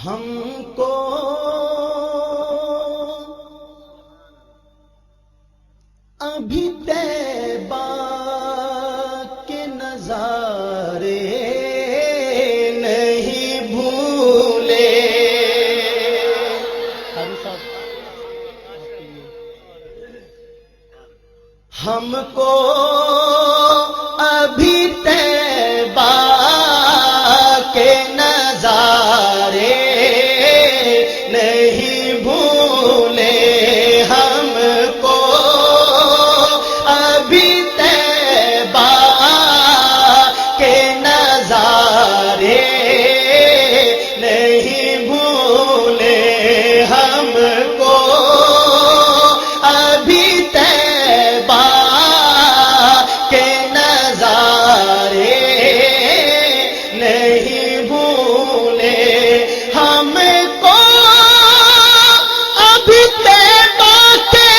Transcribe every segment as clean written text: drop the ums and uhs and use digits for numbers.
ہم کو ابھی طیبہ کے نظارے نہیں بھولے. ہم کو ابھی طیبہ کے نظارے نہیں بھولے. ہم کو ابھی طیبہ کے نظارے نہیں بھولے. ہم کو ابھی طیبہ کے نظارے نہیں بھولے. ہم کو ابھی طیبہ کے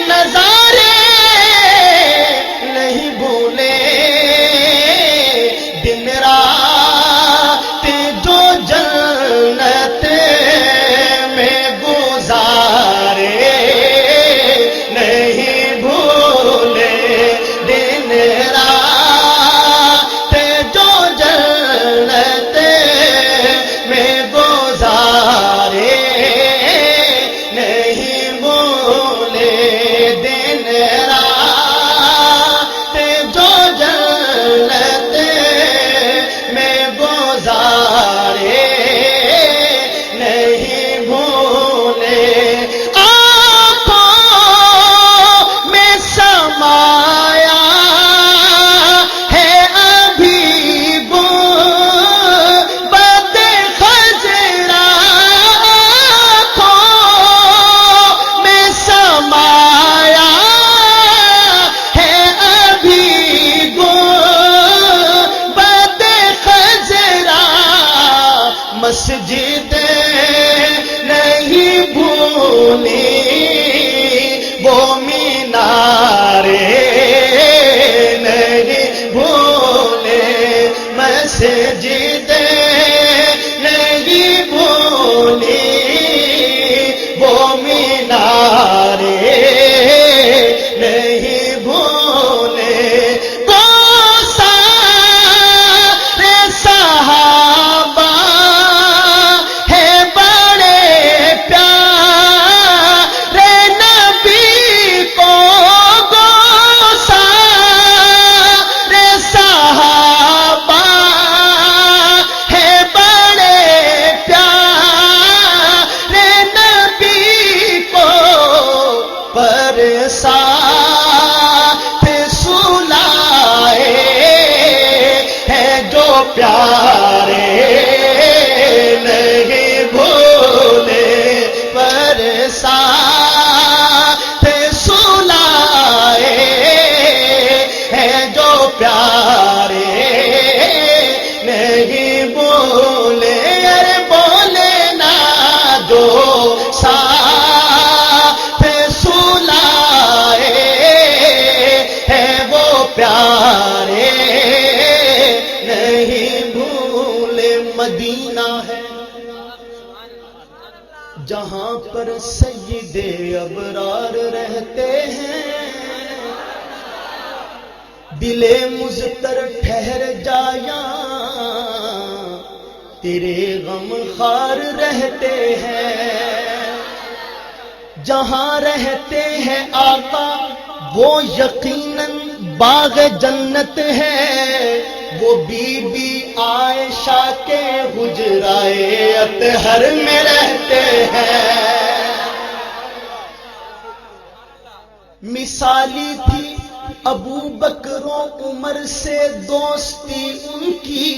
نظارے نہیں بھولے. دن رات جو جنت میں گزارے نہیں بھولے. دن رات جو جنت میں گزارے نہیں بھولے. دن رات جو جنت میں گزارے نہیں بھولے. آنکھوں میں سمایا ہے ابھی گنبد خضرا. آنکھوں میں سمایا ہے ابھی گنبد خضرا. مسجد نہیں بھولی وہ مینارے نہیں بھولے. مسجد نہیں بھولی وہ مینارے نہیں بھولے. سارے صحابہ ہے بڑے پیارے نبی کو. سارے صحابہ ہے بڑے پیارے نبی کو. پر ساتھ سلائے ہیں جو پیارے نہیں بھولے. پر ساتھ سلائے ہیں جو پیارے نہیں بھولے. ارے بولے نا جو ساتھ سلائے ہیں وہ پیارے نہیں بھولے. مدینہ ہے جہاں پر سید ابرار رہتے ہیں. دل مضطر ٹھہر جایا تیرے غم خار رہتے ہیں. جہاں رہتے ہیں آقا وہ یقیناً باغ جنت ہے. وہ بی بی عائشہ کے حجرائے اطہر میں رہتے ہیں. مثالی تھی ابو بکر و عمر سے دوستی ان کی.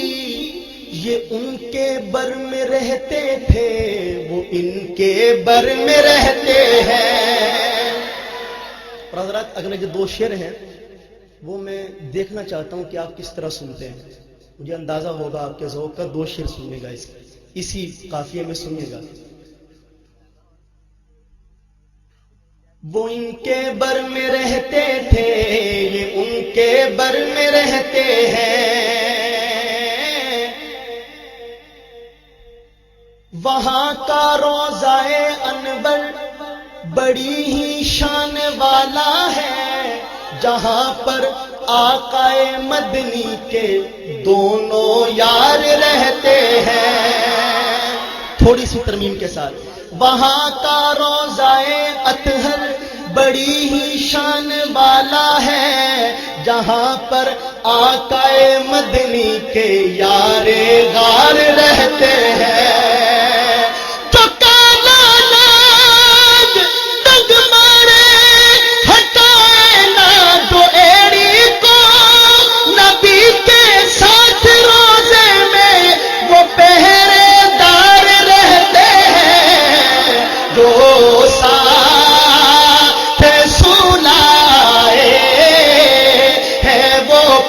یہ ان کے بر میں رہتے تھے وہ ان کے بر میں رہتے ہیں. اور حضرات اگلے جو دو شعر ہیں وہ میں دیکھنا چاہتا ہوں کہ آپ کس طرح سنتے ہیں. مجھے اندازہ ہوگا آپ کے ذوق کا. دو شعر سنیے گا اسی قافیے میں سنیے گا. وہ ان کے بر میں رہتے تھے یہ ان کے بر میں رہتے ہیں. وہاں کا روضہ انور بڑی ہی شان والا ہے، جہاں پر آقا مدنی کے دونوں یار رہتے ہیں۔ تھوڑی سی ترمیم کے ساتھ، وہاں کا روضہ اطہر بڑی ہی شان والا ہے، جہاں پر آقا مدنی کے یار غار رہتے ہیں۔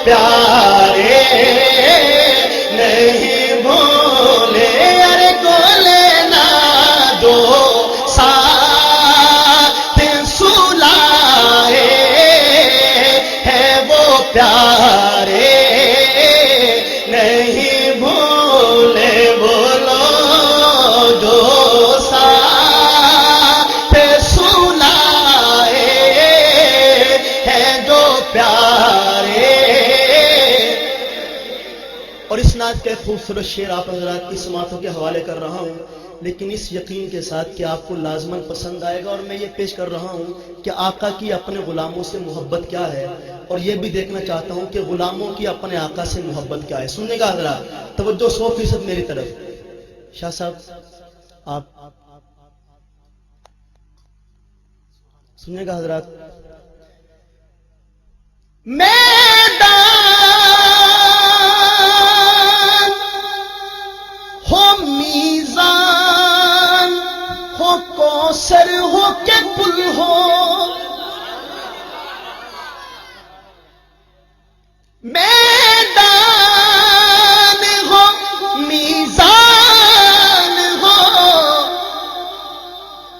پیارے نہیں بھولے، ارے گولے نا جو ساتھ سلائے ہے وہ پیارے نہیں بھولے، بولو جو ساتھ سلائے ہے جو پیارے۔ اور اس نعت کا ایک خوبصورت شعر آپ حضرات کی سماعتوں کے حوالے کر رہا ہوں، لیکن اس یقین کے ساتھ کہ آپ کو لازماً پسند آئے گا، اور میں یہ پیش کر رہا ہوں کہ آقا کی اپنے غلاموں سے محبت کیا ہے، اور یہ بھی دیکھنا چاہتا ہوں کہ غلاموں کی اپنے آقا سے محبت کیا ہے۔ سننے گا حضرات، توجہ 100% میری طرف۔ شاہ صاحب آپ سننے گا حضرات۔ میزان ہو کوثر ہو کہ پل ہو، میدان ہو میزان ہو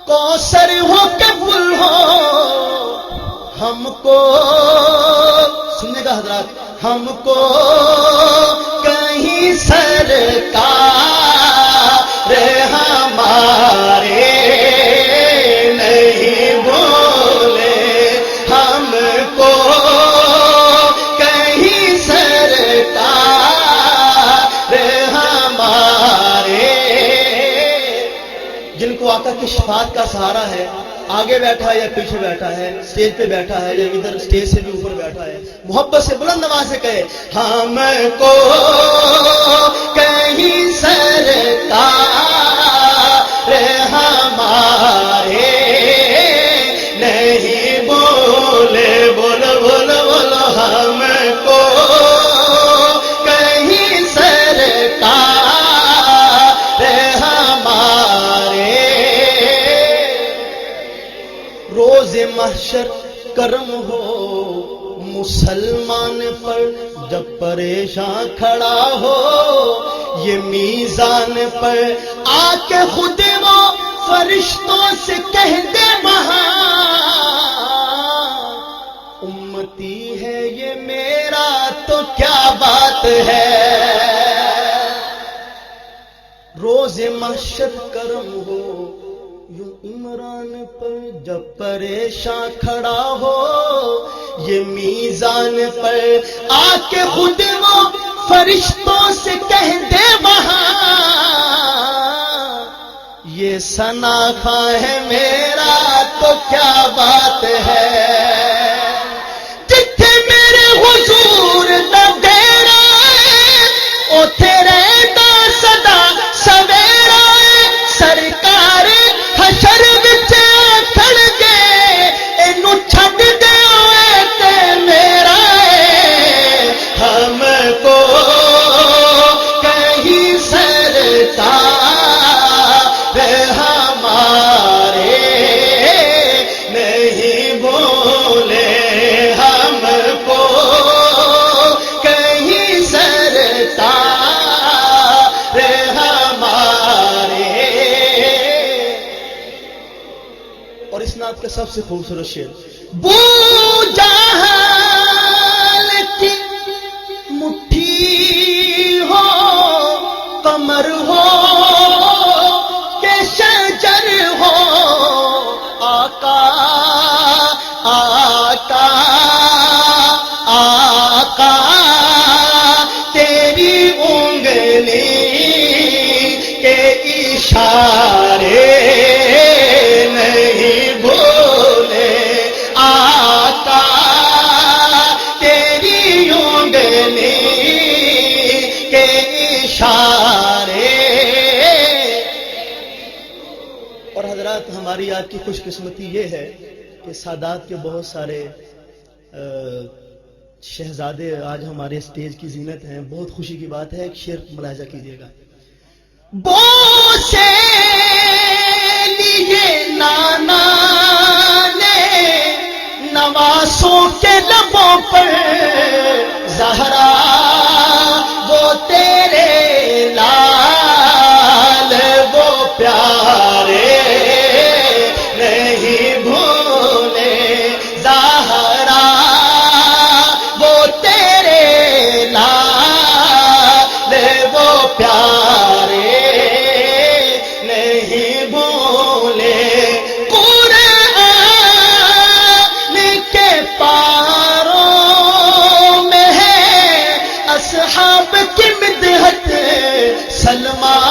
کوثر ہو کہ پل ہو، ہم کو سننے کا حضرات، ہم کو کہیں سرکار ہمارے نہیں بولے، ہم کو کہیں سرکار ہمارے۔ جن کو آقا کی شفاعت کا سہارا ہے، آگے بیٹھا ہے یا پیچھے بیٹھا ہے، اسٹیج پہ بیٹھا ہے یا ادھر اسٹیج سے بھی اوپر بیٹھا ہے، محبت سے بلند آواز سے کہے ہم کو کہیں سرکار ہمارے نہیں بولے، بولو بولو بولو، ہم کو کہیں سرکار ہمارے۔ روز محشر کرم ہو مسلمان پر، جب پریشان کھڑا ہو یہ میزان پر، آ کے خود وہ فرشتوں سے کہہ دے وہاں امتی ہے یہ میرا تو کیا بات ہے۔ روز محشر کرم ہو یوں عمران پر، جب پریشان کھڑا ہو یہ میزان پر، آ کے خود وہ فرشتوں سے کہہ دے وہاں یہ ثنا خواں ہے میرا تو کیا بات ہے۔ جتھے میرے حضور دا ڈیرا ہے اوتھے رہدا سدا سویرا ہے، سرکار حشر وچ کھڑ گئے اینو چھڈ دے اوے تے میرا ہے، ہم کو کہیں سرکار ہمارے نہیں بولے، ہم کو کہیں سرکار ہمارے۔ اور اس نعت کا سب سے خوبصورت شعر، بو جہل کی مٹھی ہو قمر ہو کہ شجر ہو، آقا آقا آقا تیری انگلی کے اشارے نہیں بھولے، آقا تیری انگلی کے اشارے۔ اور حضرات، ہماری آج کی خوش قسمتی یہ ہے کہ سادات کے بہت سارے شہزادے آج ہمارے اسٹیج کی زینت ہیں۔ بہت خوشی کی بات ہے، ایک شعر ملاحظہ کیجیے گا۔ بوسے لیے نانا نے نواسوں کے لبوں پر، زہرا وہ تیرے لال وہ پیارے نہیں بھولے، زہرا وہ تیرے لال وہ پیارے نہیں بھولے۔ قرآن کے پاروں میں ہے اصحاب کی مدحت، سلمان